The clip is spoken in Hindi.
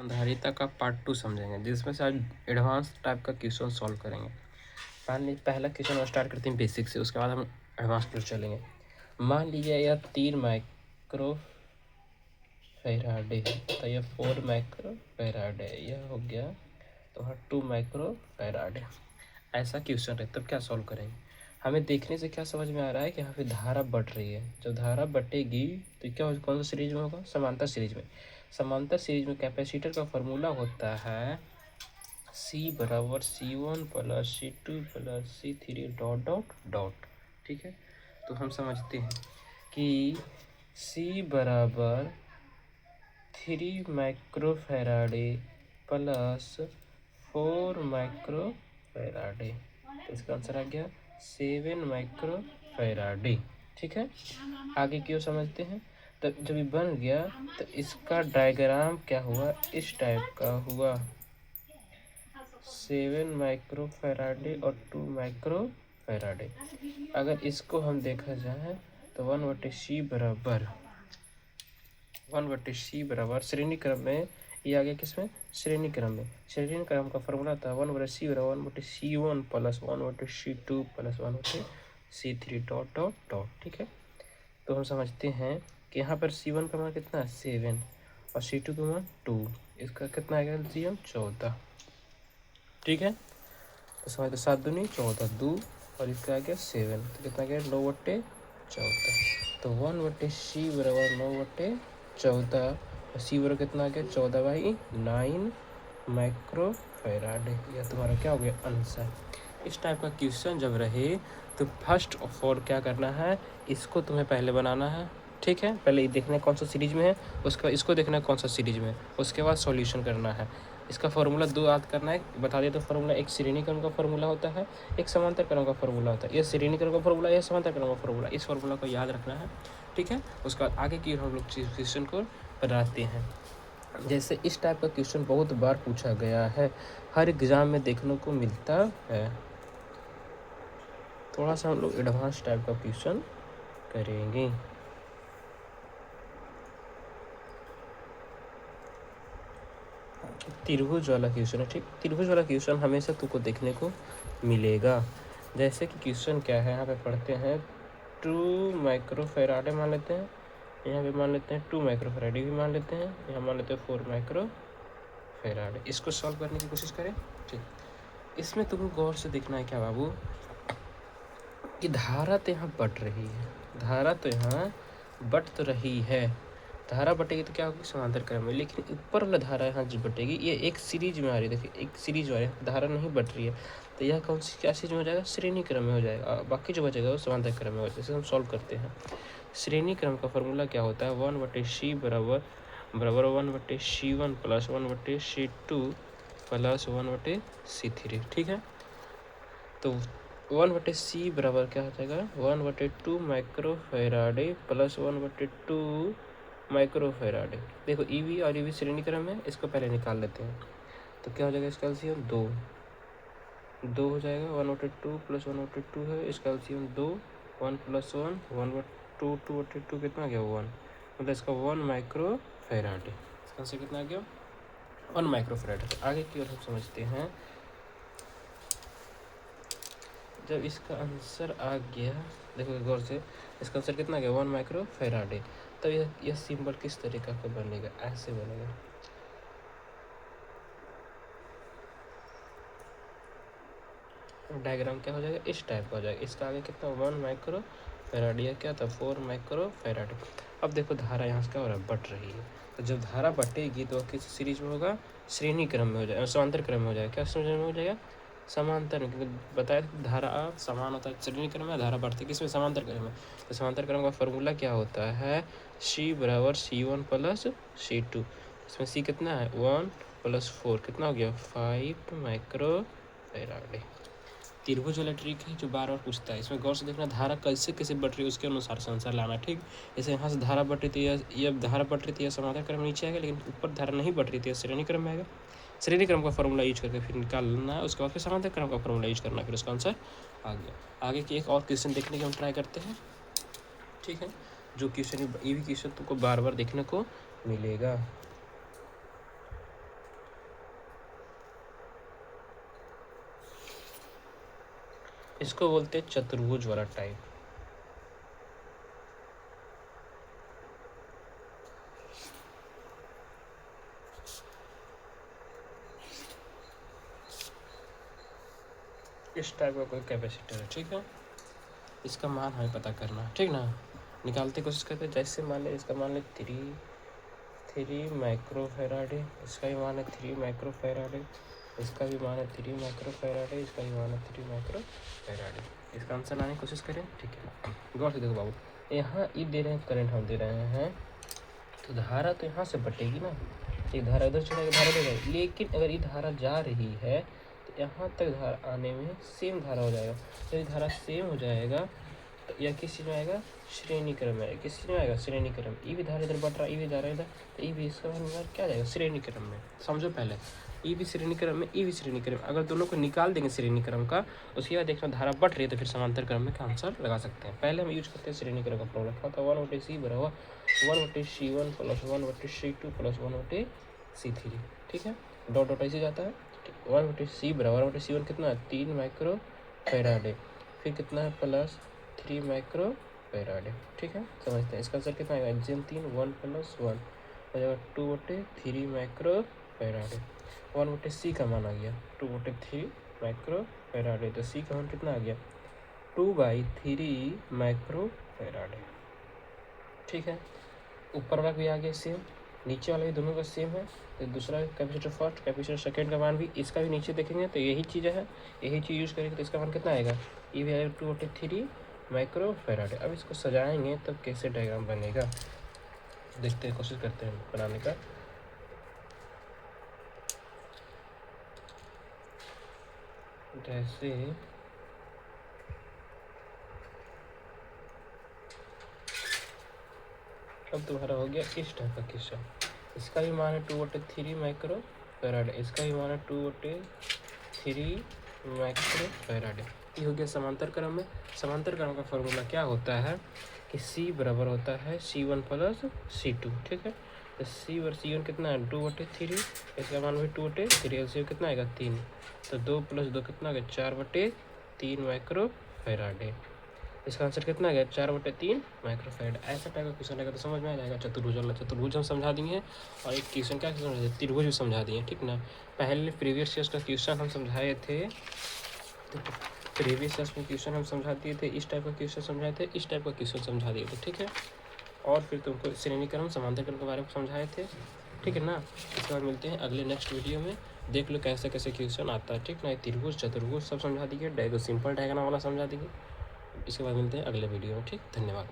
संधारिता का पार्ट 2 समझेंगे, जिसमें से आज एडवांस टाइप का क्वेश्चन सॉल्व करेंगे। पहला क्वेश्चन स्टार्ट करते हैं बेसिक से, उसके बाद हम एडवांस पर चलेंगे। मान लीजिए यह 3 माइक्रो फैराडे है, तो यह 4 माइक्रो फैराडे, यह हो गया तो 2 माइक्रो फैराडे। ऐसा क्वेश्चन है, तब क्या सॉल्व करेंगे? हमें देखने से क्या समझ में आ रहा है कि यहाँ पे धारा बढ़ रही है। जब धारा बढ़ेगी तो क्या कौन सा सीरीज में होगा? समांतर सीरीज में। समांतर सीरीज में कैपेसिटर का फॉर्मूला होता है C बराबर C1 plus C2 plus C3 dot dot dot. ठीक है, तो हम समझते हैं कि C बराबर 3 micro Faraday plus 4 micro Faraday, तो इसका आंसर आ गया 7 माइक्रो फैराडे। ठीक है, आगे क्यों समझते हैं। तो जब ये बन गया तो इसका डायग्राम क्या हुआ, इस टाइप का हुआ। 7 माइक्रो फैराडे और 2 माइक्रो फैराडे। अगर इसको हम देखा जाए तो 1/c बराबर 1/c बराबर श्रेणी क्रम में, ये आ गया किसमें? श्रेणी क्रम में। श्रेणी क्रम का फॉर्मूला था 1/c बराबर 1/c1 plus 1/c2 plus 1/c3 dot dot dot. ठीक है, तो हम समझते हैं कि यहाँ पर C1 का मान कितना है 7 और C2 का मान 2, इसका कितना आएगा LCM 14। ठीक है, तो समझ तो 7 दूनी 14, 2 और इसका आ गया 7, तो कितना गया 9/14। तो 1/c बराबर 9/14 और C बराबर कितना आ गया 14/9 माइक्रो फैराडे। यह तुम्हारा क्या हो गया आंसर। इस टाइप का क्वेश्चन जब रहे तो फर्स्ट ऑफ ऑल क्या करना है, इसको तुम्हें पहले बनाना है। ठीक है, पहले देखना है कौन सा सीरीज में है, उसका इसको देखना है कौन सा सीरीज में है, उसके बाद सॉल्यूशन करना है। इसका फार्मूला 2 याद करना है, बता दिया तो फार्मूला एक श्रेणी क्रम का फार्मूला होता है, एक समांतर क्रम का फार्मूला होता है। यह श्रेणी क्रम का फार्मूला, यह समांतर क्रम का फार्मूला, इस फार्मूला को याद रखना है। ठीक है, उसका आगे की हम लोग क्वेश्चन को बनाते हैं। जैसे इस टाइप का क्वेश्चन बहुत बार पूछा गया है, हर एग्जाम में देखने को मिलता है। थोड़ा सा हम लोग एडवांस टाइप का क्वेश्चन करेंगे। त्रिभुज वाला क्वेश्चन है। ठीक, त्रिभुज वाला क्वेश्चन हमेशा तुमको देखने को मिलेगा। जैसे कि क्वेश्चन क्या है, यहाँ पे पढ़ते हैं 2 माइक्रो फैराडे मान लेते हैं, यहाँ पे मान लेते हैं 2 माइक्रो फैराडे भी मान लेते हैं, यहाँ मान लेते हैं 4 माइक्रो फैराडे। इसको सॉल्व करने की कोशिश करें। ठीक, इसमें तुमको गौर से देखना है क्या बाबू, कि धारा तो यहाँ बढ़ रही है, धारा तो यहाँ बढ़ तो रही है। धारा बटेगी तो क्या होगी समांतर क्रम में, लेकिन ऊपर वाला धारा यहाँ जो बटेगी ये एक सीरीज में आ रही है। देखिए एक सीरीज वाली धारा नहीं बढ़ रही है, तो यह कौन सी क्या सीरीज में हो जाएगा, श्रेणी क्रम में हो जाएगा। बाकी जो बचेगा वो समांतर क्रम में हो जाएगा। जैसे हम सॉल्व करते हैं, श्रेणी क्रम का फॉर्मूला क्या होता है 1/c बराबर 1/c1 plus 1/c2 plus 1/c3। ठीक है, तो 1/c बराबर क्या हो जाएगा 1/2 micro Faraday plus 1/2 micro Faraday. देखो ईवी और ईवी श्रेणी क्रम है, इसको पहले निकाल लेते हैं। तो क्या हो जाएगा इसका एलसीएम 2 हो जाएगा, 1/2 प्लस 1/2 है, इसका एलसीएम 2, 1 प्लस 1 1/2, 2/2 कितना गया 1, मतलब इसका 1 माइक्रो फैराडे। इसका आंसर कितना आ गया 1 माइक्रो फैराडे। आगे की ओर हम समझते हैं, जब इसका आंसर आ गया, देखो गौर से, इसका आंसर कितना गया 1 माइक्रो फैराडे, तो यह सिंबल किस तरीका का बनेगा, ऐसे बनेगा। डायग्राम क्या हो जाएगा इस टाइप का हो जाएगा। इसका आगे कितना 1 माइक्रो फैराडे, या क्या था 4 माइक्रो फैराडे। अब देखो धारा यहाँ से क्या हो रहा है बढ़ रही है, तो जब धारा बढ़ेगी तो किस सीरीज में होगा, श्रेणी क्रम में हो जाएगा, समांतर क्रम में हो जाएगा। क्या श्रेणी में हो जाएगा, समांतर, क्योंकि बताया धारा समान होता है श्रेणी क्रम में, धारा बढ़ती किसमें, समांतर क्रम में। तो समांतर क्रम का फॉर्मूला क्या होता है C बराबर C1 प्लस C2। इसमें C कितना है 1 प्लस 4 कितना हो गया 5 माइक्रो फैराडे। त्रिभुज वाला ट्रिक है जो बार बार पूछता है, इसमें गौर से देखना धारा कैसे कैसे बढ़ रही है उसके अनुसार से आंसर लाना। ठीक, जैसे यहाँ से धारा बढ़ रही थी, यह धारा बढ़ रही थी, यह समांतर क्रम में नीचे आएगा, लेकिन ऊपर धारा नहीं बढ़ रही थी, श्रेणी क्रम में आएगा। श्रेणी क्रम का फॉर्मूला यूज करके फिर निकालना है, उसके बाद फिर समांतर क्रम का फॉर्मूला यूज करना है, फिर उसका आंसर आ गया। आगे की एक और क्वेश्चन देखने की हम ट्राई करते हैं। ठीक है, जो क्वेश्चन ये भी क्वेश्चन तुमको बार बार देखने को मिलेगा। इसको बोलते हैं चतुर्भुज वाला टाइप। इस टाइप का कोई कैपेसिटर है, ठीक है। इसका मान हमें पता करना, ठीक ना। निकालते कोशिश करते, जैसे मान लें इसका मान लें 3 माइक्रोफैराड है, इसका भी मान है 3 माइक्रोफैराड है, इसका भी मान है 3 माइक्रोफैराड है, इसका भी मान है 3 माइक्रोफैराड है। इसका आंसर लाने की कोशिश करें, ठीक है। गौर से देखो बाबू, यहाँ ई दे रहे हैं, करंट हम दे रहे हैं, तो धारा तो यहाँ से बटेगी ना, एक धारा इधर चलेगा, धारा इधर जाएगी, लेकिन अगर ये धारा जा रही है तो यहाँ तक धारा आने में सेम धारा हो जाएगा। तो ये धारा सेम हो जाएगा तो यह किस चीज़ में आएगा, श्रेणी क्रम में। किस चीज़ में आएगा, श्रेणी क्रम। ये भी धारा इधर बढ़ रहा है, ये भी धारा इधर, तो ये भी इसका क्या जाएगा, श्रेणी क्रम में। समझो पहले, ये भी श्रेणी क्रम में, ये भी श्रेणी क्रम में। अगर दोनों को निकाल देंगे श्रेणी क्रम का, उसके बाद देखना धारा बढ़ रही है तो फिर समांतर क्रम में का आंसर लगा सकते हैं। पहले हम यूज करते हैं श्रेणी क्रम का फॉर्मूला, क्या होता है 1/c बराबर 1/c1 plus 1/c2 plus 1/c3, ठीक है। डॉट डॉट ऐसे जाता है, 1/c बराबर 1/c1 कितना है, 3 माइक्रोफैराड है, फिर कितना है प्लस 3 माइक्रोफैराड है, ठीक है। समझते हैं इसका आंसर कितना आएगा, एग्जाम 3 1 + 1 हो जाएगा 2/3 माइक्रोफैराड है। 1/c का मान आ गया 2/3 माइक्रोफैराड है, तो c का मान कितना आ गया 2/3 माइक्रोफैराड है, ठीक है। ऊपर वाला भी आ गया सेम, नीचे वाला भी दोनों का सेम है। तो दूसरा कैपेसिटर फर्स्ट, कैपेसिटर सेकंड का मान भी इसका भी नीचे देखेंगे तो यही चीज़ है, यही चीज़ यूज़ करेंगे तो इसका मान कितना आएगा, ये भी आएगा 2/3 माइक्रोफैराड है। अब इसको सजाएंगे तब कैसे डायग्राम बनेगा, देखते हैं, कोशिश करते हैं बनाने का। जैसे अब तुम्हारा हो गया इस टाइप का क्वेश्चन, इसका भी मान है 2/3 माइक्रोफैराड, इसका भी मान है 2/3 माइक्रोफैराड। ये हो गया समांतर क्रम में। समांतर क्रम का फॉर्मूला क्या होता है कि c बराबर होता है c1 + c2, ठीक है। तो c1 कितना है 2/3, इसका मान भी 2/3, एलसीएम कितना आएगा 3, तो 2 + 2 कितना आ गया 4/3 माइक्रोफैराड है। इसका आंसर कितना आ गया 4/3 माइक्रोफैराड। ऐसा टाइप का क्वेश्चन आएगा तो समझ में आ जाएगा। चतुर्भुज वाला, चतुर्भुज हम समझा दिए हैं, और एक क्वेश्चन क्या समझा, त्रिभुज भी समझा दिए, ठीक ना। पहले प्रीवियस ईयर्स का क्वेश्चन हम समझाए थे, तो प्रीवियस ईयर्स में क्वेश्चन हम समझा दिए थे, इस टाइप का क्वेश्चन समझाए थे, इस टाइप का क्वेश्चन समझा दिए थे, ठीक है। और फिर तुमको श्रेणी क्रम, समांतर क्रम के बारे में समझाए थे, ठीक है ना। इसके बाद मिलते हैं अगले नेक्स्ट वीडियो में, देख लो कैसे कैसे क्वेश्चन आता है, ठीक ना। त्रिभुज चतुर्भुज सब समझा दिए, सिंपल डायग्राम वाला समझा दिए। इसके बाद मिलते हैं अगले वीडियो में, ठीक। धन्यवाद।